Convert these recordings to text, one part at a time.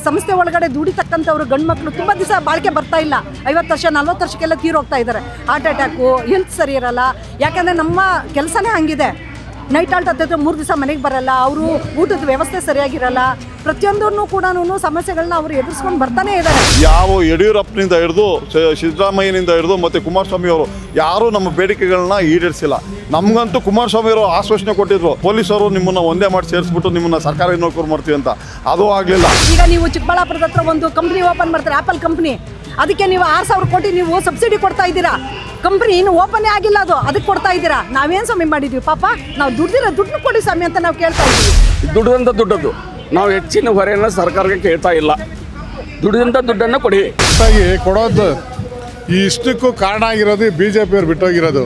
ಸಂಸ್ಥೆ ಒಳಗಡೆ ದುಡಿತಕ್ಕಂಥವ್ರು ಗಂಡು ಮಕ್ಕಳು ತುಂಬ ದಿವಸ ಬಾಳಿಕೆ ಬರ್ತಾ ಇಲ್ಲ. 50 ವರ್ಷ 40 ವರ್ಷಕ್ಕೆಲ್ಲ ತೀರೋಗ್ತಾ ಇದ್ದಾರೆ. ಹಾರ್ಟ್ ಅಟ್ಯಾಕು, ಹೆಲ್ತ್ ಸರಿ ಇರಲ್ಲ. ಯಾಕಂದರೆ ನಮ್ಮ ಕೆಲಸನೇ ಹಂಗಿದೆ. ನೈಟ್ ಆಲ್ಟ್ ಹತ್ತಿರ 3 ದಿವಸ ಮನೆಗೆ ಬರಲ್ಲ. ಅವರು ಊಟದ ವ್ಯವಸ್ಥೆ ಸರಿಯಾಗಿರಲ್ಲ. ಪ್ರತಿಯೊಂದನ್ನು ಕೂಡ ಸಮಸ್ಯೆಗಳನ್ನ ಅವರು ಎದುರಿಸ್ಕೊಂಡು ಬರ್ತಾನೆ ಇದ್ದಾರೆ. ಯಾವ ಯಡಿಯೂರಪ್ಪನಿಂದ ಹಿಡಿದು ಸಿದ್ದರಾಮಯ್ಯನಿಂದ ಹಿಡಿದು ಮತ್ತು ಕುಮಾರಸ್ವಾಮಿ ಅವರು ಯಾರೂ ನಮ್ಮ ಬೇಡಿಕೆಗಳನ್ನ ಈಡೇರಿಸಿಲ್ಲ. ನಮಗಂತೂ ಕುಮಾರಸ್ವಾಮಿ ಅವರು ಆಶ್ವಾಸನೆ ಕೊಟ್ಟಿದ್ರು, ಪೊಲೀಸರು ನಿಮ್ಮನ್ನು ಒಂದೇ ಮಾಡಿ ಸೇರಿಸ್ಬಿಟ್ಟು ನಿಮ್ಮನ್ನು ಸರ್ಕಾರಿ ನೌಕರು ಮಾಡ್ತೀವಿ ಅಂತ. ಅದು ಆಗಲಿಲ್ಲ. ಈಗ ನೀವು ಚಿಕ್ಕಬಳ್ಳಾಪುರದ ಹತ್ರ ಒಂದು ಕಂಪ್ನಿ ಓಪನ್ ಮಾಡ್ತಾರೆ, ಆ್ಯಪಲ್ ಕಂಪ್ನಿ. ಅದಕ್ಕೆ ನೀವು 6,000 ಕೋಟಿ ನೀವು ಸಬ್ಸಿಡಿ ಕೊಡ್ತಾ ಇದ್ದೀರಾ. ಕಂಪ್ನಿ ಇನ್ನು ಓಪನ್ನೇ ಆಗಿಲ್ಲ, ಅದಕ್ಕೆ ಕೊಡ್ತಾ ಇದ್ದೀರಾ. ನಾವೇನು ಸ್ವಾಮಿ ಮಾಡಿದ್ವಿ ಪಾಪ? ನಾವು ದುಡ್ಡು ಕೊಡಿ ಸ್ವಾಮಿ ಅಂತ ನಾವು ಕೇಳ್ತಾ ಇದ್ದೀವಿ. ದುಡ್ಡದ್ದು ನಾವು ಹೆಚ್ಚಿನ ಹೊರೆಯನ್ನು ಸರ್ಕಾರಕ್ಕೆ ಕೇಳ್ತಾ ಇಲ್ಲ. ದುಡ್ಡಿದಂಥ ದುಡ್ಡನ್ನು ಕೊಡಿ. ಕೊಡೋದು ಇಷ್ಟಕ್ಕೂ ಕಾರಣ ಆಗಿರೋದು BJP ಅವ್ರು ಬಿಟ್ಟೋಗಿರೋದು.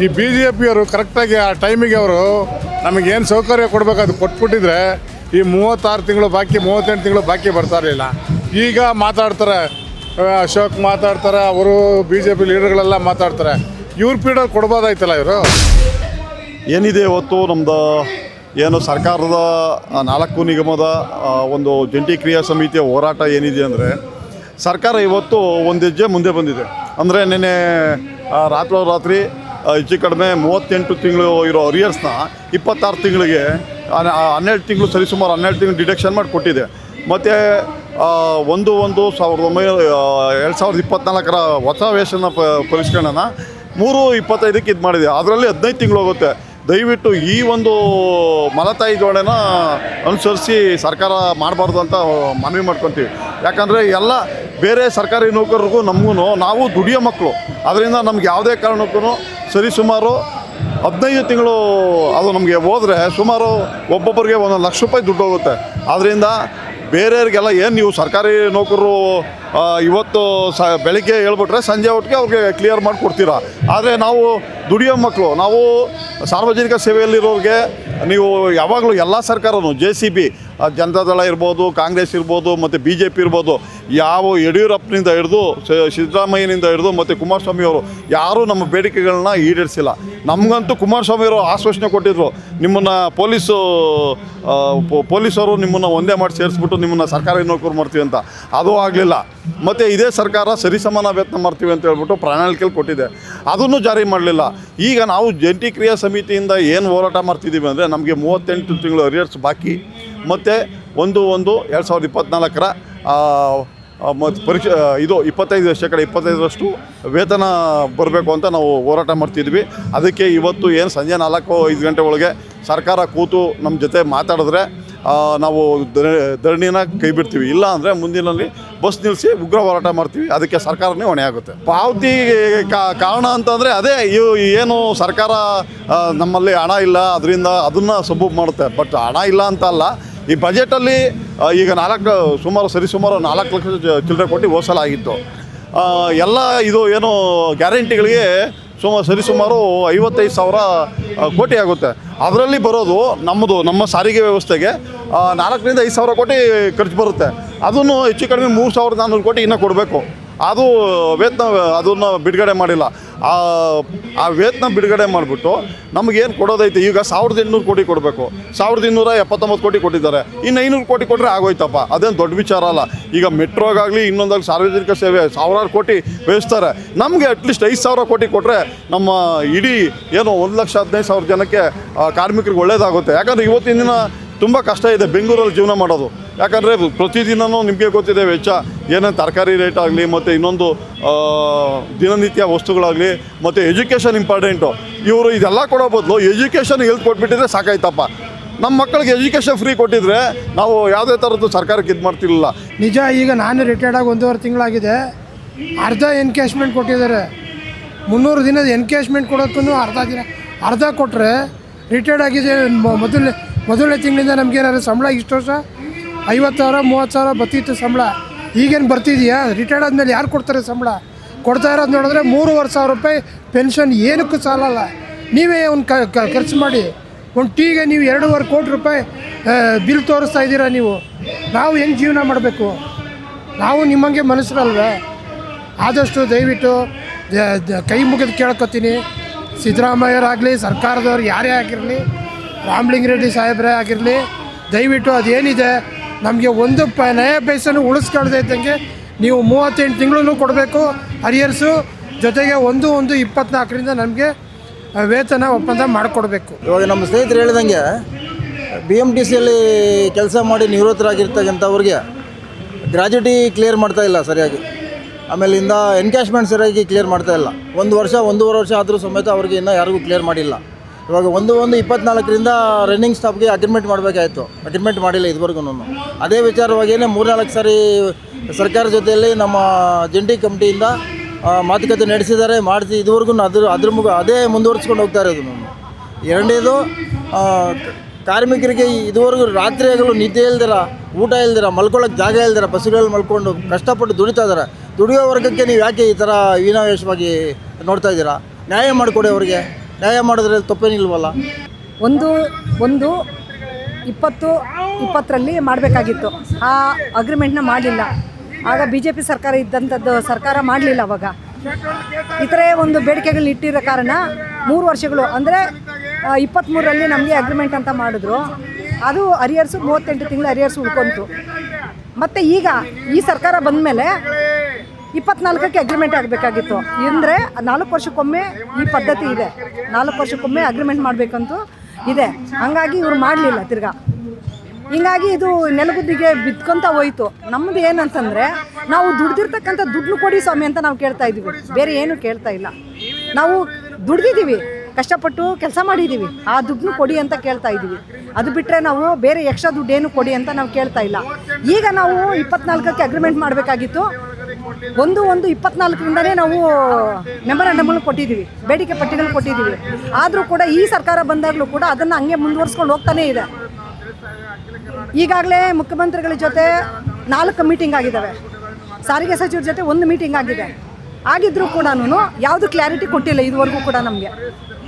ಈ BJP ಅವರು ಕರೆಕ್ಟಾಗಿ ಆ ಟೈಮಿಗೆ ಅವರು ನಮಗೇನು ಸೌಕರ್ಯ ಕೊಡಬೇಕು ಅದು ಕೊಟ್ಬಿಟ್ಟಿದ್ರೆ ಈ 36 ತಿಂಗಳು ಬಾಕಿ, 38 ತಿಂಗಳು ಬಾಕಿ ಬರ್ತಾ ಇರಲಿಲ್ಲ. ಈಗ ಮಾತಾಡ್ತಾರೆ, ಅಶೋಕ್ ಮಾತಾಡ್ತಾರೆ, ಅವರು BJP ಲೀಡರ್ಗಳೆಲ್ಲ ಮಾತಾಡ್ತಾರೆ. ಇವ್ರ ಪೀರಿಯಡ್ ಕೊಡ್ಬೋದಾಯ್ತಲ್ಲ ಇವರು. ಏನಿದೆ ಇವತ್ತು ನಮ್ಮದು ಏನು ಸರ್ಕಾರದ 4 ನಿಗಮದ ಒಂದು ಜಂಟಿ ಕ್ರಿಯಾ ಸಮಿತಿಯ ಹೋರಾಟ ಏನಿದೆ ಅಂದರೆ, ಸರ್ಕಾರ ಇವತ್ತು ಒಂದು ಹೆಜ್ಜೆ ಮುಂದೆ ಬಂದಿದೆ. ಅಂದರೆ ನೆನ್ನೆ ರಾತ್ರಿ ಹೆಚ್ಚು ಕಡಿಮೆ 38 ತಿಂಗಳು ಇರೋ ಅರಿಯರ್ಸ್ನ 26 ತಿಂಗಳಿಗೆ 12 ತಿಂಗಳು ಸರಿಸುಮಾರು 12 ತಿಂಗಳು ಡಿಡಕ್ಷನ್ ಮಾಡಿ ಕೊಟ್ಟಿದೆ. ಮತ್ತು 2024 ಹೊಸ ವೇತನ ಪರಿಷ್ಕರಣೆನ 3/25 ಇದು ಮಾಡಿದೆ. ಅದರಲ್ಲಿ 15 ತಿಂಗಳು ಹೋಗುತ್ತೆ. ದಯವಿಟ್ಟು ಈ ಒಂದು ಮಲತಾಯಿ ಜೋಡೆನ ಅನುಸರಿಸಿ ಸರ್ಕಾರ ಮಾಡಬಾರ್ದು ಅಂತ ಮನವಿ ಮಾಡ್ಕೊತೀವಿ. ಯಾಕಂದರೆ ಎಲ್ಲ ಬೇರೆ ಸರ್ಕಾರಿ ನೌಕರರಿಗೂ ನಮಗೂ ನಾವು ದುಡಿಯೋ ಮಕ್ಕಳು. ಅದರಿಂದ ನಮ್ಗೆ ಯಾವುದೇ ಕಾರಣಕ್ಕೂ ಸರಿಸುಮಾರು 15 ತಿಂಗಳು ಅದು ನಮಗೆ ಹೋದರೆ ಸುಮಾರು ಒಬ್ಬೊಬ್ಬರಿಗೆ 1 ಲಕ್ಷ ರೂಪಾಯಿ ದುಡ್ಡು ಹೋಗುತ್ತೆ. ಆದ್ದರಿಂದ ಬೇರೆಯವ್ರಿಗೆಲ್ಲ ಏನು ನೀವು ಸರ್ಕಾರಿ ನೌಕರರು ಇವತ್ತು ಬೆಳಿಗ್ಗೆ ಹೇಳ್ಬಿಟ್ರೆ ಸಂಜೆ ಹೊತ್ತಿಗೆ ಅವ್ರಿಗೆ ಕ್ಲಿಯರ್ ಮಾಡಿಕೊಡ್ತೀರಾ. ಆದರೆ ನಾವು ದುಡಿಯೋ ಮಕ್ಕಳು, ನಾವು ಸಾರ್ವಜನಿಕ ಸೇವೆಯಲ್ಲಿರೋರಿಗೆ ನೀವು ಯಾವಾಗಲೂ ಎಲ್ಲ ಸರ್ಕಾರನೂ JCB, ಜನತಾದಳ ಇರ್ಬೋದು, ಕಾಂಗ್ರೆಸ್ ಇರ್ಬೋದು, ಮತ್ತು BJP ಇರ್ಬೋದು, ಯಾವ ಯಡಿಯೂರಪ್ಪನಿಂದ ಹಿಡಿದು ಸಿದ್ದರಾಮಯ್ಯನಿಂದ ಹಿಡಿದು ಮತ್ತು ಕುಮಾರಸ್ವಾಮಿ ಅವರು ಯಾರೂ ನಮ್ಮ ಬೇಡಿಕೆಗಳನ್ನ ಈಡೇರಿಸಿಲ್ಲ. ನಮಗಂತೂ ಕುಮಾರಸ್ವಾಮಿ ಅವರು ಆಶ್ವಾಸನೆ ಕೊಟ್ಟಿದ್ರು, ನಿಮ್ಮನ್ನು ಪೊಲೀಸರು ನಿಮ್ಮನ್ನು ಒಂದೇ ಮಾಡಿ ಸೇರಿಸ್ಬಿಟ್ಟು ನಿಮ್ಮನ್ನು ಸರ್ಕಾರಿ ನೌಕರು ಮಾಡ್ತೀವಿ ಅಂತ. ಅದು ಆಗಲಿಲ್ಲ. ಮತ್ತು ಇದೇ ಸರ್ಕಾರ ಸರಿಸಮಾನ ವೇತನ ಮಾಡ್ತೀವಿ ಅಂತ ಹೇಳ್ಬಿಟ್ಟು ಪ್ರಣಾಳಿಕೆಯಲ್ಲಿ ಕೊಟ್ಟಿದೆ, ಅದನ್ನು ಜಾರಿ ಮಾಡಲಿಲ್ಲ. ಈಗ ನಾವು ಜಂಟಿ ಕ್ರಿಯಾ ಸಮಿತಿಯಿಂದ ಏನು ಹೋರಾಟ ಮಾಡ್ತಿದ್ದೀವಿ ಅಂದರೆ, ನಮಗೆ 38 ತಿಂಗಳು ಅರಿಯರ್ಸ್ ಬಾಕಿ ಮತ್ತು 1/1/2024 ಮತ್ತು ಇದು 25% ವೇತನ ಬರಬೇಕು ಅಂತ ನಾವು ಹೋರಾಟ ಮಾಡ್ತಿದ್ವಿ. ಅದಕ್ಕೆ ಇವತ್ತು ಏನು ಸಂಜೆ 4-5 ಗಂಟೆ ಒಳಗೆ ಸರ್ಕಾರ ಕೂತು ನಮ್ಮ ಜೊತೆ ಮಾತಾಡಿದ್ರೆ ನಾವು ಧರಣಿನ ಕೈ ಬಿಡ್ತೀವಿ. ಇಲ್ಲ ಅಂದರೆ ಮುಂದಿನಲ್ಲಿ ಬಸ್ ನಿಲ್ಲಿಸಿ ಉಗ್ರ ಹೋರಾಟ ಮಾಡ್ತೀವಿ. ಅದಕ್ಕೆ ಸರ್ಕಾರನೇ ಹೊಣೆ ಆಗುತ್ತೆ. ಪಾವತಿ ಕಾರಣ ಅಂತಂದರೆ ಅದೇ ಏನು ಸರ್ಕಾರ ನಮ್ಮಲ್ಲಿ ಹಣ ಇಲ್ಲ, ಅದರಿಂದ ಅದನ್ನು ಸಬೂಬು ಮಾಡುತ್ತೆ. ಬಟ್ ಹಣ ಇಲ್ಲ ಅಂತ ಅಲ್ಲ, ಈ ಬಜೆಟಲ್ಲಿ ಈಗ ಸುಮಾರು 4 ಲಕ್ಷ ಚಿಲ್ಲರೆ ಕೋಟಿ ಹೋಸಲಾಗಿತ್ತು. ಎಲ್ಲ ಇದು ಏನು ಗ್ಯಾರಂಟಿಗಳಿಗೆ ಸರಿಸುಮಾರು 55,000 ಕೋಟಿ ಆಗುತ್ತೆ. ಅದರಲ್ಲಿ ಬರೋದು ನಮ್ಮ ಸಾರಿಗೆ ವ್ಯವಸ್ಥೆಗೆ 4ರಿಂದ 5,000 ಕೋಟಿ ಖರ್ಚು ಬರುತ್ತೆ. ಅದನ್ನು ಹೆಚ್ಚು ಕಡಿಮೆ 3,400 ಕೋಟಿ ಇನ್ನೂ ಕೊಡಬೇಕು. ಅದು ವೇತನ ಅದನ್ನು ಬಿಡುಗಡೆ ಮಾಡಿಲ್ಲ. ಆ ವೇತನ ಬಿಡುಗಡೆ ಮಾಡಿಬಿಟ್ಟು ನಮಗೇನು ಕೊಡೋದೈತೆ, ಈಗ 1,800 ಕೋಟಿ ಕೊಡಬೇಕು. 1,279 ಕೋಟಿ ಕೊಟ್ಟಿದ್ದಾರೆ. ಇನ್ನು 500 ಕೋಟಿ ಕೊಟ್ಟರೆ ಆಗೋಯ್ತಪ್ಪ. ಅದೇನು ದೊಡ್ಡ ವಿಚಾರ ಅಲ್ಲ. ಈಗ ಮೆಟ್ರೋಗಾಗಲಿ ಇನ್ನೊಂದಾಗಲಿ ಸಾರ್ವಜನಿಕ ಸೇವೆ 1,000 ಕೋಟಿ ವ್ಯಯಿಸ್ತಾರೆ. ನಮಗೆ ಅಟ್ಲೀಸ್ಟ್ 5,000 ಕೋಟಿ ಕೊಟ್ಟರೆ ನಮ್ಮ ಇಡೀ ಏನು 1,15,000 ಜನಕ್ಕೆ ಕಾರ್ಮಿಕರಿಗೆ ಒಳ್ಳೆಯದಾಗುತ್ತೆ. ಯಾಕಂದರೆ ಇವತ್ತಿನ ದಿನ ತುಂಬ ಕಷ್ಟ ಇದೆ ಬೆಂಗಳೂರಲ್ಲಿ ಜೀವನ ಮಾಡೋದು. ಯಾಕಂದರೆ ಪ್ರತಿದಿನವೂ ನಿಮಗೆ ಗೊತ್ತಿದೆ ವೆಚ್ಚ, ಏನೇನು ತರಕಾರಿ ರೇಟ್ ಆಗಲಿ ಮತ್ತು ಇನ್ನೊಂದು ದಿನನಿತ್ಯ ವಸ್ತುಗಳಾಗಲಿ ಮತ್ತು ಎಜುಕೇಷನ್ ಇಂಪಾರ್ಟೆಂಟು. ಇವರು ಇದೆಲ್ಲ ಕೊಡೋ ಬದಲು ಎಜುಕೇಷನ್ ಹೆಲ್ತ್ ಕೊಟ್ಬಿಟ್ಟಿದ್ರೆ ಸಾಕಾಯ್ತಪ್ಪ. ನಮ್ಮ ಮಕ್ಕಳಿಗೆ ಎಜುಕೇಷನ್ ಫ್ರೀ ಕೊಟ್ಟಿದ್ರೆ ನಾವು ಯಾವುದೇ ಥರದ್ದು ಸರ್ಕಾರಕ್ಕೆ ಇದು ಮಾಡ್ತಿರಲಿಲ್ಲ. ನಿಜ. ಈಗ ನಾನು ರಿಟೈರ್ಡ್ ಆಗಿ 1.5 ತಿಂಗಳಾಗಿದೆ. ಅರ್ಧ ಎನ್ಕೇಶ್ಮೆಂಟ್ ಕೊಟ್ಟಿದ್ದಾರೆ. 300 ದಿನದ ಎನ್ಕೇಶ್ಮೆಂಟ್ ಕೊಡೋಕ್ಕೂ ಅರ್ಧ ಕೊಟ್ಟರೆ ರಿಟೈರ್ಡ್ ಆಗಿದೆ. ಮೊದಲನೇ ತಿಂಗಳಿಂದ ನಮಗೇನಾದ್ರು ಸಂಬಳ ಇಷ್ಟು ವರ್ಷ 50,000 30,000 ಬರ್ತಿತ್ತು ಸಂಬಳ. ಈಗೇನು ಬರ್ತಿದೆಯಾ? ರಿಟೈರ್ಡ್ ಆದಮೇಲೆ ಯಾರು ಕೊಡ್ತಾರೆ ಸಂಬಳ? ಕೊಡ್ತಾ ಇರೋದು ನೋಡಿದ್ರೆ 3,500 ರೂಪಾಯಿ ಪೆನ್ಷನ್ ಏನಕ್ಕೂ ಸಾಲಲ್ಲ. ನೀವೇ ಒಂದು ಖರ್ಚು ಮಾಡಿ. ಒಂದು ಟೀಗೆ ನೀವು 2.5 ಕೋಟಿ ರೂಪಾಯಿ ಬಿಲ್ ತೋರಿಸ್ತಾ ಇದ್ದೀರಾ ನೀವು. ನಾವು ಹೆಂಗೆ ಜೀವನ ಮಾಡಬೇಕು? ನಾವು ನಿಮ್ಮಂಗೆ ಮನುಷ್ಯರಲ್ವೇ? ಆದಷ್ಟು ದಯವಿಟ್ಟು ಕೈ ಮುಗಿದು ಕೇಳ್ಕೊತೀನಿ, ಸಿದ್ದರಾಮಯ್ಯರಾಗಲಿ ಸರ್ಕಾರದವ್ರು ಯಾರೇ ಆಗಿರಲಿ, ರಾಮಲಿಂಗ ರೆಡ್ಡಿ ಸಾಹೇಬ್ರೇ ಆಗಿರಲಿ, ದಯವಿಟ್ಟು ಅದೇನಿದೆ ನಮಗೆ ಒಂದು ನಯ ಪೈಸನ್ನು ಉಳಿಸ್ಕೊಳ್ದೇ ಇದ್ದಂಗೆ ನೀವು 38 ತಿಂಗಳೂ ಕೊಡಬೇಕು ಅರಿಯರ್ಸು, ಜೊತೆಗೆ 1/1/24 ನಮಗೆ ವೇತನ ಒಪ್ಪಂದ ಮಾಡಿಕೊಡ್ಬೇಕು. ಇವಾಗ ನಮ್ಮ ಸ್ನೇಹಿತರು ಹೇಳಿದಂಗೆ BMTCಯಲ್ಲಿ ಕೆಲಸ ಮಾಡಿ ನಿವೃತ್ತರಾಗಿರ್ತಕ್ಕಂಥವ್ರಿಗೆ ಗ್ರ್ಯಾಜುಟಿ ಕ್ಲಿಯರ್ ಮಾಡ್ತಾ ಇಲ್ಲ ಸರಿಯಾಗಿ, ಆಮೇಲಿಂದ ಎನ್ಕ್ಯಾಶ್ಮೆಂಟ್ ಸರಿಯಾಗಿ ಕ್ಲಿಯರ್ ಮಾಡ್ತಾ ಇಲ್ಲ. 1 ವರ್ಷ 1.5 ವರ್ಷ ಆದರೂ ಸಮೇತ ಅವ್ರಿಗೆ ಇನ್ನೂ ಯಾರಿಗೂ ಕ್ಲಿಯರ್ ಮಾಡಿಲ್ಲ. ಇವಾಗ 1/1/24 ರನ್ನಿಂಗ್ ಸ್ಟಾಫ್ಗೆ ಅಗ್ರಿಮೆಂಟ್ ಮಾಡಬೇಕಾಯಿತು, ಅಗ್ರಿಮೆಂಟ್ ಮಾಡಿಲ್ಲ ಇದುವರೆಗೂ. ಅದೇ ವಿಚಾರವಾಗಿಯೇ 3-4 ಸಾರಿ ಸರ್ಕಾರ ಜೊತೆಯಲ್ಲಿ ನಮ್ಮ ಜಂಟಿ ಕಮಿಟಿಯಿಂದ ಮಾತುಕತೆ ನಡೆಸಿದ್ದಾರೆ, ಇದುವರೆಗೂ ಅದೇ ಮುಂದುವರಿಸ್ಕೊಂಡು ಹೋಗ್ತಾ ಇರೋದು. ಎರಡನೇದು, ಕಾರ್ಮಿಕರಿಗೆ ಇದುವರೆಗೂ ರಾತ್ರಿ ಆಗಲು ನಿದ್ದೆ ಇಲ್ದಿರ, ಊಟ ಇಲ್ದಿರ, ಮಲ್ಕೊಳ್ಳೋಕೆ ಜಾಗ ಇಲ್ದಿರ ಬಸ್ಸುಗಳಲ್ಲಿ ಮಲ್ಕೊಂಡು ಕಷ್ಟಪಟ್ಟು ದುಡಿತಾ ಇದ್ದಾರೆ. ದುಡಿಯೋ ವರ್ಗಕ್ಕೆ ನೀವು ಯಾಕೆ ಈ ಥರ ವಿನಾವೇಶವಾಗಿ ನೋಡ್ತಾ ಇದ್ದೀರಾ? ನ್ಯಾಯ ಮಾಡಿಕೊಡಿ ಅವರಿಗೆ, ನ್ಯಾಯ ಮಾಡಿದ್ರೆ ತಪ್ಪೇನಿಲ್ವಲ್ಲ. 1/1/2020 ಮಾಡಬೇಕಾಗಿತ್ತು, ಆ ಅಗ್ರಿಮೆಂಟ್ನ ಮಾಡಲಿಲ್ಲ. ಆಗ BJP ಸರ್ಕಾರ ಇದ್ದಂಥದ್ದು ಸರ್ಕಾರ ಮಾಡಲಿಲ್ಲ. ಅವಾಗ ಈ ಥರ ಒಂದು ಬೇಡಿಕೆಗಳನ್ನ ಇಟ್ಟಿರೋ ಕಾರಣ 3 ವರ್ಷಗಳು ಅಂದರೆ 23ರಲ್ಲಿ ನಮಗೆ ಅಗ್ರಿಮೆಂಟ್ ಅಂತ ಮಾಡಿದ್ರು. ಅದು ಅರಿಯರ್ಸು 38 ತಿಂಗಳು ಅರಿಯರ್ಸ್ ಉಳ್ಕೊಂತು. ಮತ್ತು ಈಗ ಈ ಸರ್ಕಾರ ಬಂದ ಮೇಲೆ 24ಕ್ಕೆ ಅಗ್ರಿಮೆಂಟ್ ಆಗಬೇಕಾಗಿತ್ತು. ಅಂದರೆ 4 ವರ್ಷಕ್ಕೊಮ್ಮೆ ಈ ಪದ್ಧತಿ ಇದೆ, 4 ವರ್ಷಕ್ಕೊಮ್ಮೆ ಅಗ್ರಿಮೆಂಟ್ ಮಾಡಬೇಕಂತೂ ಇದೆ. ಹಂಗಾಗಿ ಇವರು ಮಾಡಲಿಲ್ಲ ತಿರ್ಗಾ. ಹೀಗಾಗಿ ಇದು ನೆಲಗುದ್ದಿಗೆ ಬಿದ್ಕೊಂತ ಹೋಯಿತು. ನಮ್ಮದು ಏನಂತಂದರೆ, ನಾವು ದುಡ್ದಿರ್ತಕ್ಕಂಥ ದುಡ್ಡು ಕೊಡಿ ಸ್ವಾಮಿ ಅಂತ ನಾವು ಕೇಳ್ತಾ ಇದ್ದೀವಿ, ಬೇರೆ ಏನು ಕೇಳ್ತಾ ಇಲ್ಲ. ನಾವು ದುಡ್ದಿದ್ದೀವಿ, ಕಷ್ಟಪಟ್ಟು ಕೆಲಸ ಮಾಡಿದ್ದೀವಿ, ಆ ದುಡ್ಡನ್ನು ಕೊಡಿ ಅಂತ ಕೇಳ್ತಾ ಇದ್ದೀವಿ. ಅದು ಬಿಟ್ಟರೆ ನಾವು ಬೇರೆ ಎಕ್ಸ್ಟ್ರಾ ದುಡ್ಡೇನು ಕೊಡಿ ಅಂತ ನಾವು ಕೇಳ್ತಾ ಇಲ್ಲ. ಈಗ ನಾವು 24ಕ್ಕೆ ಅಗ್ರಿಮೆಂಟ್ ಮಾಡಬೇಕಾಗಿತ್ತು. 1/1/24 ನಾವು ಮೆಮೊರಾಂಡಮ್ಗಳು ಕೊಟ್ಟಿದ್ದೀವಿ, ಬೇಡಿಕೆ ಪಟ್ಟಿಗಳು ಕೊಟ್ಟಿದ್ದೀವಿ. ಆದರೂ ಕೂಡ ಈ ಸರ್ಕಾರ ಬಂದಾಗಲೂ ಕೂಡ ಅದನ್ನು ಹಂಗೆ ಮುಂದುವರ್ಸ್ಕೊಂಡು ಹೋಗ್ತಾನೇ ಇದೆ. ಈಗಾಗಲೇ ಮುಖ್ಯಮಂತ್ರಿಗಳ ಜೊತೆ 4 ಮೀಟಿಂಗ್ ಆಗಿದ್ದಾವೆ, ಸಾರಿಗೆ ಸಚಿವರ ಜೊತೆ 1 ಮೀಟಿಂಗ್ ಆಗಿದೆ. ಆಗಿದ್ದರೂ ಕೂಡ ಯಾವುದು ಕ್ಲಾರಿಟಿ ಕೊಟ್ಟಿಲ್ಲ ಇದುವರೆಗೂ ಕೂಡ. ನಮಗೆ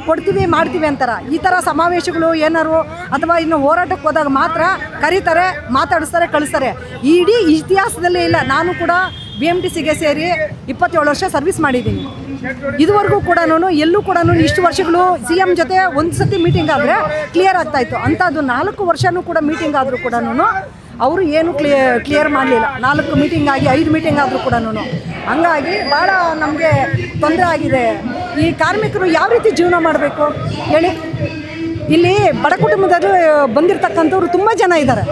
ಕೊಡ್ತೀವಿ ಮಾಡ್ತೀವಿ ಅಂತಾರೆ. ಈ ಥರ ಸಮಾವೇಶಗಳು ಏನಾರು ಅಥವಾ ಇನ್ನು ಹೋರಾಟಕ್ಕೆ ಹೋದಾಗ ಮಾತ್ರ ಕರೀತಾರೆ, ಮಾತಾಡಿಸ್ತಾರೆ, ಕಳಿಸ್ತಾರೆ. ಇಡೀ ಇತಿಹಾಸದಲ್ಲೇ ಇಲ್ಲ. ನಾನು ಕೂಡ BMTCಗೆ ಸೇರಿ 27 ವರ್ಷ ಸರ್ವಿಸ್ ಮಾಡಿದ್ದೀನಿ. ಇದುವರೆಗೂ ಕೂಡ ಎಲ್ಲೂ ಕೂಡ ಇಷ್ಟು ವರ್ಷಗಳು CM ಜೊತೆ ಒಂದು ಸತಿ ಮೀಟಿಂಗ್ ಆದರೆ ಕ್ಲಿಯರ್ ಆಗ್ತಾಯಿತ್ತು. ಅಂಥದ್ದು 4 ವರ್ಷವೂ ಕೂಡ ಮೀಟಿಂಗ್ ಆದರೂ ಕೂಡ ಅವರು ಏನು ಕ್ಲಿಯರ್ ಮಾಡಲಿಲ್ಲ. 4 ಮೀಟಿಂಗ್ ಆಗಿ 5 ಮೀಟಿಂಗ್ ಆದರೂ ಕೂಡ. ಹಂಗಾಗಿ ಭಾಳ ನಮಗೆ ತೊಂದರೆ ಆಗಿದೆ. ಈ ಕಾರ್ಮಿಕರು ಯಾವ ರೀತಿ ಜೀವನ ಮಾಡಬೇಕು ಹೇಳಿ? ಇಲ್ಲಿ ಬಡ ಕುಟುಂಬದಲ್ಲಿ ಬಂದಿರತಕ್ಕಂಥವ್ರು ತುಂಬ ಜನ ಇದ್ದಾರೆ.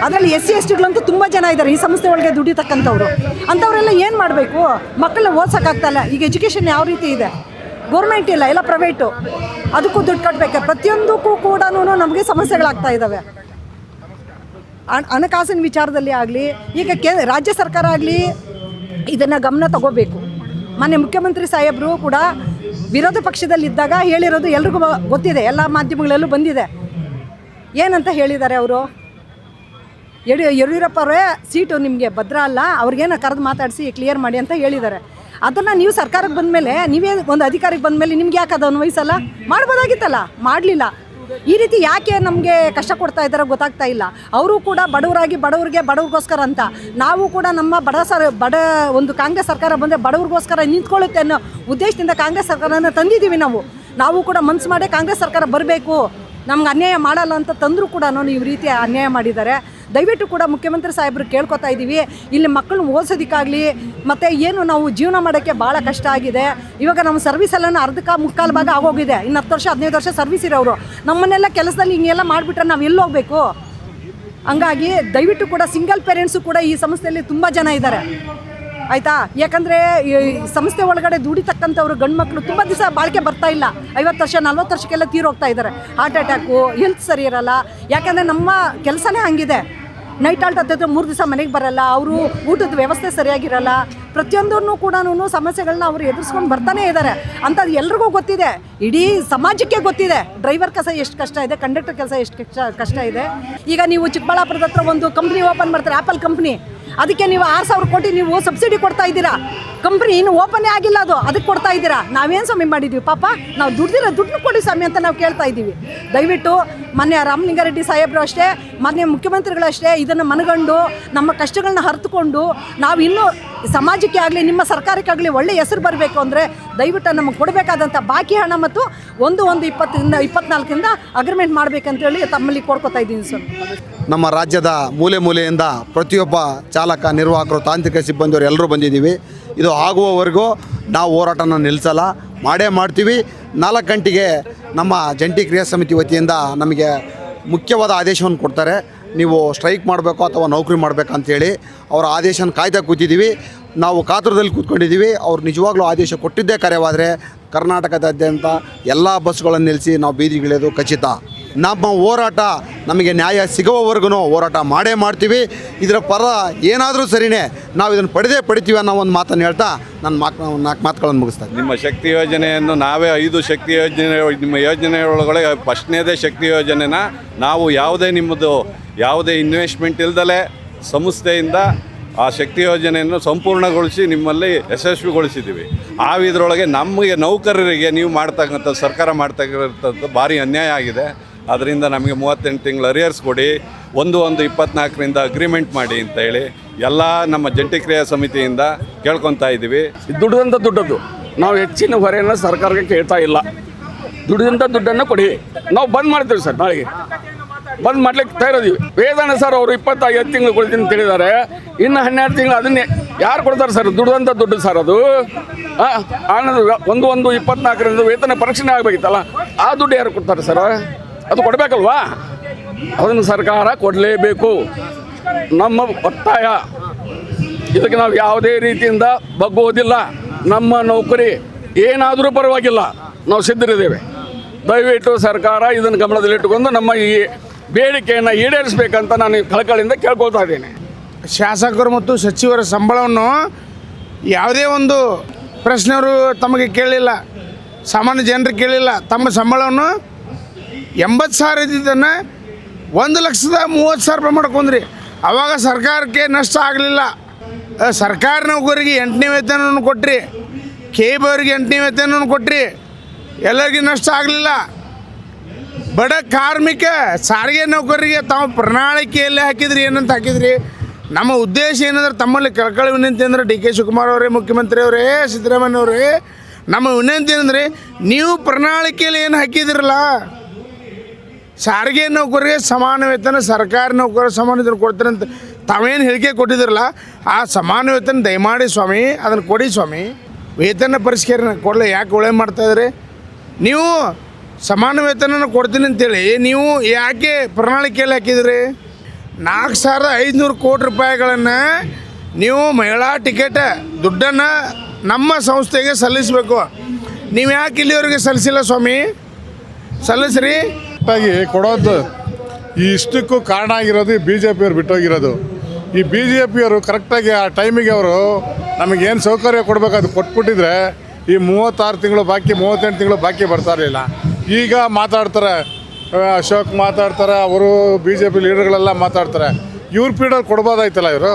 ಅದರಲ್ಲಿ SC STಗಳಂತೂ ತುಂಬ ಜನ ಇದ್ದಾರೆ ಈ ಸಂಸ್ಥೆ ಒಳಗೆ ದುಡಿತಕ್ಕಂಥವ್ರು. ಅಂಥವರೆಲ್ಲ ಏನು ಮಾಡಬೇಕು? ಮಕ್ಕಳನ್ನ ಓದ್ಸೋಕ್ಕಾಗ್ತಾಯಿಲ್ಲ. ಈಗ ಎಜುಕೇಷನ್ ಯಾವ ರೀತಿ ಇದೆ? ಗೌರ್ಮೆಂಟ್ ಇಲ್ಲ, ಎಲ್ಲ ಪ್ರೈವೇಟು. ಅದಕ್ಕೂ ದುಡ್ಡು ಕಟ್ಟಬೇಕು. ಪ್ರತಿಯೊಂದಕ್ಕೂ ಕೂಡ ನಮಗೆ ಸಮಸ್ಯೆಗಳಾಗ್ತಾ ಇದ್ದಾವೆ. ಹಣಕಾಸಿನ ವಿಚಾರದಲ್ಲಿ ಆಗಲಿ, ಈಗ ರಾಜ್ಯ ಸರ್ಕಾರ ಆಗಲಿ ಇದನ್ನು ಗಮನ ತಗೋಬೇಕು. ಮಾನ್ಯ ಮುಖ್ಯಮಂತ್ರಿ ಸಾಹೇಬರು ಕೂಡ ವಿರೋಧ ಪಕ್ಷದಲ್ಲಿದ್ದಾಗ ಹೇಳಿರೋದು ಎಲ್ರಿಗೂ ಗೊತ್ತಿದೆ, ಎಲ್ಲ ಮಾಧ್ಯಮಗಳಲ್ಲೂ ಬಂದಿದೆ. ಏನಂತ ಹೇಳಿದ್ದಾರೆ ಅವರು? ಯಡಿಯೂರಪ್ಪ ಅವರೇ ಸೀಟು ನಿಮಗೆ ಭದ್ರ ಅಲ್ಲ, ಅವ್ರಿಗೇನು ಕರೆದು ಮಾತಾಡಿಸಿ ಕ್ಲಿಯರ್ ಮಾಡಿ ಅಂತ ಹೇಳಿದ್ದಾರೆ. ಅದನ್ನು ನೀವು ಸರ್ಕಾರಕ್ಕೆ ಬಂದಮೇಲೆ, ನೀವೇ ಒಂದು ಅಧಿಕಾರಿಗೆ ಬಂದಮೇಲೆ ನಿಮ್ಗೆ ಯಾಕೆ ಅದು ಅನ್ವಯಿಸಲ್ಲ? ಮಾಡ್ಬೋದಾಗಿತ್ತಲ್ಲ, ಮಾಡಲಿಲ್ಲ. ಈ ರೀತಿ ಯಾಕೆ ನಮಗೆ ಕಷ್ಟ ಕೊಡ್ತಾ ಇದ್ದಾರೋ ಗೊತ್ತಾಗ್ತಾ ಇಲ್ಲ. ಅವರು ಕೂಡ ಬಡವ್ರಿಗೋಸ್ಕರ ಅಂತ, ನಾವು ಕೂಡ ನಮ್ಮ ಬಡ ಒಂದು ಕಾಂಗ್ರೆಸ್ ಸರ್ಕಾರ ಬಂದರೆ ಬಡವ್ರಿಗೋಸ್ಕರ ನಿಂತ್ಕೊಳ್ಳುತ್ತೆ ಅನ್ನೋ ಉದ್ದೇಶದಿಂದ ಕಾಂಗ್ರೆಸ್ ಸರ್ಕಾರನ ತಂದಿದ್ದೀವಿ. ನಾವು ಕೂಡ ಮನಸ್ಸು ಮಾಡಿ ಕಾಂಗ್ರೆಸ್ ಸರ್ಕಾರ ಬರಬೇಕು, ನಮ್ಗೆ ಅನ್ಯಾಯ ಮಾಡಲ್ಲ ಅಂತ ತಂದರೂ ಕೂಡ ಈ ರೀತಿ ಅನ್ಯಾಯ ಮಾಡಿದ್ದಾರೆ. ದಯವಿಟ್ಟು ಕೂಡ ಮುಖ್ಯಮಂತ್ರಿ ಸಾಹೇಬರು ಕೇಳ್ಕೊತಾ ಇದ್ದೀವಿ, ಇಲ್ಲಿ ಮಕ್ಕಳನ್ನ ಓದಿಸೋದಕ್ಕಾಗಲಿ ಮತ್ತು ಏನು ನಾವು ಜೀವನ ಮಾಡೋಕ್ಕೆ ಭಾಳ ಕಷ್ಟ ಆಗಿದೆ. ಇವಾಗ ನಮ್ಮ ಸರ್ವಿಸೆಲ್ಲ ಮುಕ್ಕಾಲು ಭಾಗ ಆಗೋಗಿದೆ. ಇನ್ನು 10 ವರ್ಷ 15 ವರ್ಷ ಸರ್ವಿಸ್ ಇರೋರು ನಮ್ಮನ್ನೆಲ್ಲ ಕೆಲಸದಲ್ಲಿ ಹಿಂಗೆಲ್ಲ ಮಾಡಿಬಿಟ್ರೆ ನಾವು ಎಲ್ಲಿ ಹೋಗಬೇಕು? ಹಂಗಾಗಿ ದಯವಿಟ್ಟು ಕೂಡ ಸಿಂಗಲ್ ಪೇರೆಂಟ್ಸು ಕೂಡ ಈ ಸಂಸ್ಥೆಯಲ್ಲಿ ತುಂಬ ಜನ ಇದ್ದಾರೆ, ಆಯಿತಾ? ಯಾಕಂದರೆ ಈ ಸಂಸ್ಥೆ ಒಳಗಡೆ ದುಡಿತಕ್ಕಂಥವ್ರು ಗಂಡು ಮಕ್ಕಳು ತುಂಬ ದಿವಸ ಬಾಳಿಕೆ ಬರ್ತಾ ಇಲ್ಲ. 50 ವರ್ಷ 40 ವರ್ಷಕ್ಕೆಲ್ಲ ತೀರೋಗ್ತಾ ಇದ್ದಾರೆ. ಹಾರ್ಟ್ ಅಟ್ಯಾಕು, ಹೆಲ್ತ್ ಸರಿ ಇರಲ್ಲ. ಯಾಕಂದರೆ ನಮ್ಮ ಕೆಲಸನೇ ಹಂಗಿದೆ. ನೈಟ್ ಆಲ್ಟ್ ಹತ್ತಿರ 3 ದಿವಸ ಮನೆಗೆ ಬರಲ್ಲ, ಅವರು ಊಟದ ವ್ಯವಸ್ಥೆ ಸರಿಯಾಗಿರಲ್ಲ. ಪ್ರತಿಯೊಂದನ್ನು ಕೂಡ ಸಮಸ್ಯೆಗಳನ್ನ ಅವರು ಎದುರಿಸ್ಕೊಂಡು ಬರ್ತಾನೆ ಇದ್ದಾರೆ. ಅಂಥದ್ದು ಎಲ್ರಿಗೂ ಗೊತ್ತಿದೆ, ಇಡೀ ಸಮಾಜಕ್ಕೆ ಗೊತ್ತಿದೆ. ಡ್ರೈವರ್ ಕೆಲಸ ಎಷ್ಟು ಕಷ್ಟ ಇದೆ, ಕಂಡಕ್ಟರ್ ಕೆಲಸ ಎಷ್ಟು ಕಷ್ಟ ಇದೆ. ಈಗ ನೀವು ಚಿಕ್ಕಬಳ್ಳಾಪುರದ ಹತ್ರ ಒಂದು ಕಂಪ್ನಿ ಓಪನ್ ಮಾಡ್ತಾರೆ, ಆ್ಯಪಲ್ ಕಂಪ್ನಿ. ಅದಕ್ಕೆ ನೀವು 6,000 ಕೋಟಿ ನೀವು ಸಬ್ಸಿಡಿ ಕೊಡ್ತಾ ಇದ್ದೀರಾ. ಕಂಪ್ನಿ ಇನ್ನು ಓಪನ್ನೇ ಆಗಿಲ್ಲ, ಅದಕ್ಕೆ ಕೊಡ್ತಾ ಇದ್ದೀರಾ. ನಾವೇನು ಸ್ವಾಮಿ ಮಾಡಿದ್ದೀವಿ? ಪಾಪ ನಾವು ದುಡ್ಡು ಕೊಡಿ ಸ್ವಾಮಿ ಅಂತ ನಾವು ಕೇಳ್ತಾ ಇದ್ದೀವಿ. ದಯವಿಟ್ಟು ಮಾನ್ಯ ರಾಮಲಿಂಗಾರೆಡ್ಡಿ ಸಾಹೇಬರು ಅಷ್ಟೇ, ಮಾನ್ಯ ಮುಖ್ಯಮಂತ್ರಿಗಳು ಅಷ್ಟೇ ಇದನ್ನು ಮನಗಂಡು ನಮ್ಮ ಕಷ್ಟಗಳನ್ನ ಅರಿತುಕೊಂಡು ನಾವು ಇನ್ನೂ ಸಮಾಜಕ್ಕೆ ಆಗಲಿ ನಿಮ್ಮ ಸರ್ಕಾರಕ್ಕಾಗಲಿ ಒಳ್ಳೆಯ ಹೆಸರು ಬರಬೇಕು ಅಂದರೆ ದಯವಿಟ್ಟು ನಮಗೆ ಕೊಡಬೇಕಾದಂಥ ಬಾಕಿ ಹಣ ಮತ್ತು 1/1/2024 ಅಗ್ರಿಮೆಂಟ್ ಮಾಡಬೇಕಂತೇಳಿ ತಮ್ಮಲ್ಲಿ ಕೋಡ್ಕೊತಾ ಇದ್ದೀನಿ ಸರ್. ನಮ್ಮ ರಾಜ್ಯದ ಮೂಲೆ ಮೂಲೆಯಿಂದ ಪ್ರತಿಯೊಬ್ಬ ಚಾಲಕ, ನಿರ್ವಾಹಕರು, ತಾಂತ್ರಿಕ ಸಿಬ್ಬಂದಿಯವರು ಎಲ್ಲರೂ ಬಂದಿದ್ದೀವಿ. ಇದು ಆಗುವವರೆಗೂ ನಾವು ಹೋರಾಟನ ನಿಲ್ಲಿಸಲ್ಲ, ಮಾಡೇ ಮಾಡ್ತೀವಿ. 4 ಗಂಟೆಗೆ ನಮ್ಮ ಜಂಟಿ ಕ್ರಿಯಾ ಸಮಿತಿ ವತಿಯಿಂದ ನಮಗೆ ಮುಖ್ಯವಾದ ಆದೇಶವನ್ನು ಕೊಡ್ತಾರೆ. ನೀವು ಸ್ಟ್ರೈಕ್ ಮಾಡಬೇಕು ಅಥವಾ ನೌಕರಿ ಮಾಡಬೇಕಂತೇಳಿ ಅವರ ಆದೇಶನ ಕಾಯ್ತಾ ಕೂತಿದ್ದೀವಿ. ನಾವು ಕಾತುರದಲ್ಲಿ ಕೂತ್ಕೊಂಡಿದ್ದೀವಿ. ಅವ್ರು ನಿಜವಾಗ್ಲೂ ಆದೇಶ ಕೊಟ್ಟಿದ್ದೇ ಕರೆವಾದರೆ ಕರ್ನಾಟಕದಾದ್ಯಂತ ಎಲ್ಲ ಬಸ್ಗಳನ್ನು ನಿಲ್ಲಿಸಿ ನಾವು ಬೀದಿಗಿಳಿಯೋದು ಖಚಿತ. ನಮ್ಮ ಹೋರಾಟ ನಮಗೆ ನ್ಯಾಯ ಸಿಗುವವರೆಗೂ ಹೋರಾಟ ಮಾಡೇ ಮಾಡ್ತೀವಿ. ಇದರ ಪರ ಏನಾದರೂ ಸರಿಯೇ, ನಾವು ಇದನ್ನು ಪಡಿತೀವಿ ಅನ್ನೋ ಒಂದು ಮಾತನ್ನು ಹೇಳ್ತಾ ನನ್ನ 4 ಮಾತುಗಳನ್ನು ಮುಗಿಸ್ತಾರೆ. ನಿಮ್ಮ ಶಕ್ತಿ ಯೋಜನೆಯನ್ನು ನಾವೇ 5 ಶಕ್ತಿ ಯೋಜನೆ, ನಿಮ್ಮ ಯೋಜನೆ ಒಳಗಡೆ ಫಸ್ಟ್ನೇದೇ ಶಕ್ತಿ ಯೋಜನೆನ ನಾವು ಯಾವುದೇ ಇನ್ವೆಸ್ಟ್ಮೆಂಟ್ ಇಲ್ದಲೇ ಸಂಸ್ಥೆಯಿಂದ ಆ ಶಕ್ತಿ ಯೋಜನೆಯನ್ನು ಸಂಪೂರ್ಣಗೊಳಿಸಿ ನಿಮ್ಮಲ್ಲಿ ಯಶಸ್ವಿಗೊಳಿಸಿದ್ದೀವಿ. ಇದರೊಳಗೆ ನಮಗೆ ನೌಕರರಿಗೆ ನೀವು ಸರ್ಕಾರ ಮಾಡ್ತಕ್ಕಂಥದ್ದು ಭಾರಿ ಅನ್ಯಾಯ ಆಗಿದೆ. ಅದರಿಂದ ನಮಗೆ 38 ತಿಂಗಳು ಅರಿಯರ್ಸ್ ಕೊಡಿ, 1/1/24ರಿಂದ ಅಗ್ರಿಮೆಂಟ್ ಮಾಡಿ ಅಂತ ಹೇಳಿ ಎಲ್ಲ ನಮ್ಮ ಜಂಟಿ ಕ್ರಿಯಾ ಸಮಿತಿಯಿಂದ ಕೇಳ್ಕೊತಾ ಇದ್ದೀವಿ. ದುಡ್ಡಿದಂಥ ದುಡ್ಡದ್ದು ನಾವು ಹೆಚ್ಚಿನ ಹೊರೆಯನ್ನು ಸರ್ಕಾರಕ್ಕೆ ಕೇಳ್ತಾ ಇಲ್ಲ. ದುಡ್ಡಿದಂಥ ದುಡ್ಡನ್ನು ಕೊಡಿ, ನಾವು ಬಂದ್ ಮಾಡ್ತೀವಿ ಸರ್. ನಾಳೆಗೆ ಬಂದ್ ಮಾಡ್ಲಿಕ್ಕೆ ತಯಾರಿದ್ದೀವಿ. ವೇತನ ಸರ್ ಅವರು 25 ತಿಂಗಳು ಕೊಡ್ತೀನಿ ಅಂತ ಹೇಳಿದ್ದಾರೆ. ಇನ್ನು 12 ತಿಂಗಳು ಅದನ್ನೇ ಯಾರು ಕೊಡ್ತಾರೆ ಸರ್? ದುಡ್ದಂಥ ದುಡ್ಡು ಸರ್ ಅದು. ಆನಂದ 1/1/24ರಿಂದ ವೇತನ ಪರೀಕ್ಷಣೆ ಆಗಬೇಕಿತ್ತಲ್ಲ, ಆ ದುಡ್ಡು ಯಾರು ಕೊಡ್ತಾರೆ ಸರ್? ಅದು ಕೊಡಬೇಕಲ್ವಾ? ಅದನ್ನು ಸರ್ಕಾರ ಕೊಡಲೇಬೇಕು, ನಮ್ಮ ಒತ್ತಾಯ. ಇದಕ್ಕೆ ನಾವು ಯಾವುದೇ ರೀತಿಯಿಂದ ಬಗ್ಗುವುದಿಲ್ಲ. ನಮ್ಮ ನೌಕರಿ ಏನಾದರೂ ಪರವಾಗಿಲ್ಲ, ನಾವು ಸಿದ್ಧರಿದ್ದೇವೆ. ದಯವಿಟ್ಟು ಸರ್ಕಾರ ಇದನ್ನು ಗಮನದಲ್ಲಿಟ್ಟುಕೊಂಡು ನಮ್ಮ ಈ ಬೇಡಿಕೆಯನ್ನು ಈಡೇರಿಸಬೇಕಂತ ನಾನು ಕಳಕಳಿಯಿಂದ ಕೇಳ್ಕೊಳ್ತಾ ಇದ್ದೇನೆ. ಶಾಸಕರು ಮತ್ತು ಸಚಿವರ ಸಂಬಳವನ್ನು ಯಾವುದೇ ಒಂದು ಪ್ರಶ್ನೆಯವರು ತಮಗೆ ಕೇಳಿಲ್ಲ, ಸಾಮಾನ್ಯ ಜನರು ಕೇಳಿಲ್ಲ. ತಮ್ಮ ಸಂಬಳವನ್ನು 80,000 ಇದ್ದಿದ್ದನ್ನು 1,30,000 ರೂಪಾಯಿ ಮಾಡ್ಕೊಂಡ್ರಿ. ಆವಾಗ ಸರ್ಕಾರಕ್ಕೆ ನಷ್ಟ ಆಗಲಿಲ್ಲ. ಸರ್ಕಾರಿ ನೌಕರಿಗೆ 8ನೇ ವೇತನವನ್ನು ಕೊಟ್ರಿ, KB ಅವರಿಗೆ 8ನೇ ವೇತನವನ್ನು ಕೊಟ್ರಿ, ಎಲ್ಲರಿಗೂ ನಷ್ಟ ಆಗಲಿಲ್ಲ. ಬಡ ಕಾರ್ಮಿಕ ಸಾರಿಗೆ ನೌಕರರಿಗೆ ತಾವು ಪ್ರಣಾಳಿಕೆಯಲ್ಲಿ ಹಾಕಿದ್ರಿ. ಏನಂತ ಹಾಕಿದ್ರಿ? ನಮ್ಮ ಉದ್ದೇಶ ಏನಂದ್ರೆ ತಮ್ಮಲ್ಲಿ ಕಳಕಳಿ ವಿನಂತಿ ಅಂದರೆ DK ಶಿವಕುಮಾರ್ ಅವರೇ, ಮುಖ್ಯಮಂತ್ರಿ ಅವರೇ, ಸಿದ್ದರಾಮಯ್ಯ ಅವರೇ, ನಮ್ಮ ವಿನಂತಿ ಏನಂದರೆ ನೀವು ಪ್ರಣಾಳಿಕೆಯಲ್ಲಿ ಏನು ಹಾಕಿದಿರಲ್ಲ, ಸಾರಿಗೆ ನೌಕರಿಗೆ ಸಮಾನ ವೇತನ, ಸರ್ಕಾರಿ ನೌಕರರು ಸಮಾನ ವೇತನ ಕೊಡ್ತಾರೆ ಅಂತ ತಾವೇನು ಹೇಳಿಕೆ ಕೊಟ್ಟಿದ್ರಲ್ಲ, ಆ ಸಮಾನ ವೇತನ ದಯಮಾಡಿ ಸ್ವಾಮಿ ಅದನ್ನು ಕೊಡಿ ಸ್ವಾಮಿ. ವೇತನ ಪರಿಷ್ಕರಣೆ ಕೊಡಲಿ, ಯಾಕೆ ಒಳ್ಳೆ ಮಾಡ್ತಾಯಿದ್ರಿ? ನೀವು ಸಮಾನ ವೇತನ ಕೊಡ್ತೀನಿ ಅಂತೇಳಿ ನೀವು ಯಾಕೆ ಪ್ರಣಾಳಿಕೆಯಲ್ಲಿ ಹಾಕಿದ್ರಿ? 4,500 ಕೋಟಿ ರೂಪಾಯಿಗಳನ್ನು ನೀವು ಮಹಿಳಾ ಟಿಕೆಟ್ ದುಡ್ಡನ್ನು ನಮ್ಮ ಸಂಸ್ಥೆಗೆ ಸಲ್ಲಿಸಬೇಕು. ನೀವು ಯಾಕೆ ಇಲ್ಲಿವರೆಗೆ ಸಲ್ಲಿಸಿಲ್ಲ ಸ್ವಾಮಿ? ಸಲ್ಲಿಸ್ರಿ. ಕರೆಕ್ಟಾಗಿ ಕೊಡೋದು ಇಷ್ಟಕ್ಕೂ ಕಾರಣ ಆಗಿರೋದು BJP ಅವ್ರು ಬಿಟ್ಟೋಗಿರೋದು. ಈ BJP ಅವರು ಕರೆಕ್ಟಾಗಿ ಆ ಟೈಮಿಗೆ ಅವರು ನಮಗೇನು ಸೌಕರ್ಯ ಕೊಡಬೇಕು ಅದು ಕೊಟ್ಬಿಟ್ಟಿದ್ರೆ ಈ 36 ತಿಂಗಳು ಬಾಕಿ, 38 ತಿಂಗಳು ಬಾಕಿ ಬರ್ತಾ ಇರಲಿಲ್ಲ. ಈಗ ಮಾತಾಡ್ತಾರೆ, ಅಶೋಕ್ ಮಾತಾಡ್ತಾರೆ, ಅವರು BJP ಲೀಡರ್ಗಳೆಲ್ಲ ಮಾತಾಡ್ತಾರೆ. ಇವ್ರ ಪೀರಿಯಡ್ ಕೊಡ್ಬೋದಾಯ್ತಲ್ಲ, ಇವರು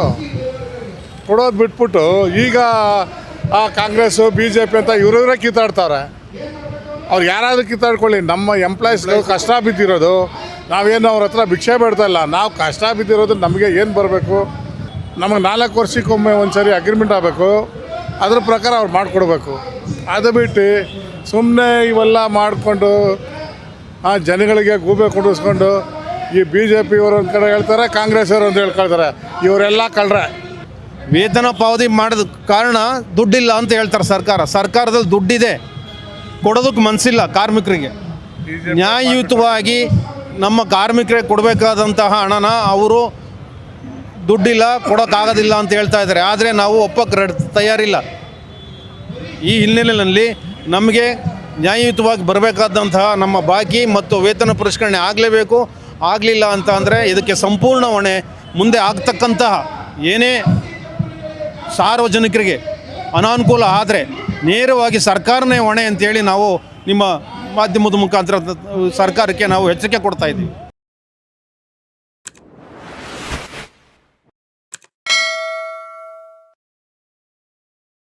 ಕೊಡೋದು ಬಿಟ್ಬಿಟ್ಟು ಈಗ ಆ ಕಾಂಗ್ರೆಸ್ಸು BJP ಅಂತ ಇವ್ರವರೇ ಕಿತ್ತಾಡ್ತಾರೆ. ಅವ್ರು ಯಾರಾದರೂ ಕಿತ್ತಾಡ್ಕೊಳ್ಳಿ, ನಮ್ಮ ಎಂಪ್ಲಾಯೀಸ್ಗಳು ಕಷ್ಟ ಬಿದ್ದಿರೋದು, ನಾವೇನು ಅವ್ರ ಹತ್ರ ಭಿಕ್ಷೆ ಬೇಡ್ತಾ ಇಲ್ಲ. ನಾವು ಕಷ್ಟ ಬಿದ್ದಿರೋದು ನಮಗೆ ಏನು ಬರಬೇಕು, ನಮಗೆ 4 ವರ್ಷಕ್ಕೊಮ್ಮೆ ಒಂದು ಸರಿ ಅಗ್ರಿಮೆಂಟ್ ಆಗಬೇಕು, ಅದ್ರ ಪ್ರಕಾರ ಅವ್ರು ಮಾಡಿಕೊಡ್ಬೇಕು. ಅದು ಬಿಟ್ಟು ಸುಮ್ಮನೆ ಇವೆಲ್ಲ ಮಾಡಿಕೊಂಡು ಜನಗಳಿಗೆ ಗೂಬೆ ಕುಡಿಸ್ಕೊಂಡು ಈ BJP ಇವರು ಒಂದು ಕಡೆ ಹೇಳ್ತಾರೆ, ಕಾಂಗ್ರೆಸ್ ಅವರು ಅಂತ ಹೇಳ್ಕೊಳ್ತಾರೆ. ಇವರೆಲ್ಲ ಕಳ್ರೆ. ವೇತನ ಪಾವತಿ ಮಾಡಿದ ಕಾರಣ ದುಡ್ಡಿಲ್ಲ ಅಂತ ಹೇಳ್ತಾರೆ ಸರ್ಕಾರದಲ್ಲಿ ದುಡ್ಡಿದೆ, ಕೊಡೋದಕ್ಕೆ ಮನಸ್ಸಿಲ್ಲ ಕಾರ್ಮಿಕರಿಗೆ. ನ್ಯಾಯಯುತವಾಗಿ ನಮ್ಮ ಕಾರ್ಮಿಕರಿಗೆ ಕೊಡಬೇಕಾದಂತಹ ಹಣನ ಅವರು ದುಡ್ಡಿಲ್ಲ, ಕೊಡೋಕ್ಕಾಗೋದಿಲ್ಲ ಅಂತ ಹೇಳ್ತಾ ಇದ್ದಾರೆ. ಆದರೆ ನಾವು ಒಪ್ಪಕ್ಕೆ ತಯಾರಿಲ್ಲ. ಈ ಹಿನ್ನೆಲೆಯಲ್ಲಿ ನಮಗೆ ನ್ಯಾಯಯುತವಾಗಿ ಬರಬೇಕಾದಂತಹ ನಮ್ಮ ಬಾಕಿ ಮತ್ತು ವೇತನ ಪರಿಷ್ಕರಣೆ ಆಗಲೇಬೇಕು. ಆಗಲಿಲ್ಲ ಅಂತ ಅಂದರೆ ಇದಕ್ಕೆ ಸಂಪೂರ್ಣ ಹೊಣೆ ಮುಂದೆ ಆಗ್ತಕ್ಕಂತಹ ಏನೇ ಸಾರ್ವಜನಿಕರಿಗೆ ಅನಾನುಕೂಲ ಆದರೆ ನೇರವಾಗಿ ಸರ್ಕಾರನೇ ಹೊಣೆ ಅಂತೇಳಿ ನಾವು ನಿಮ್ಮ ಮಾಧ್ಯಮದ ಮುಖಾಂತರ ಸರ್ಕಾರಕ್ಕೆ ನಾವು ಎಚ್ಚರಿಕೆ ಕೊಡ್ತಾ ಇದ್ದೀವಿ.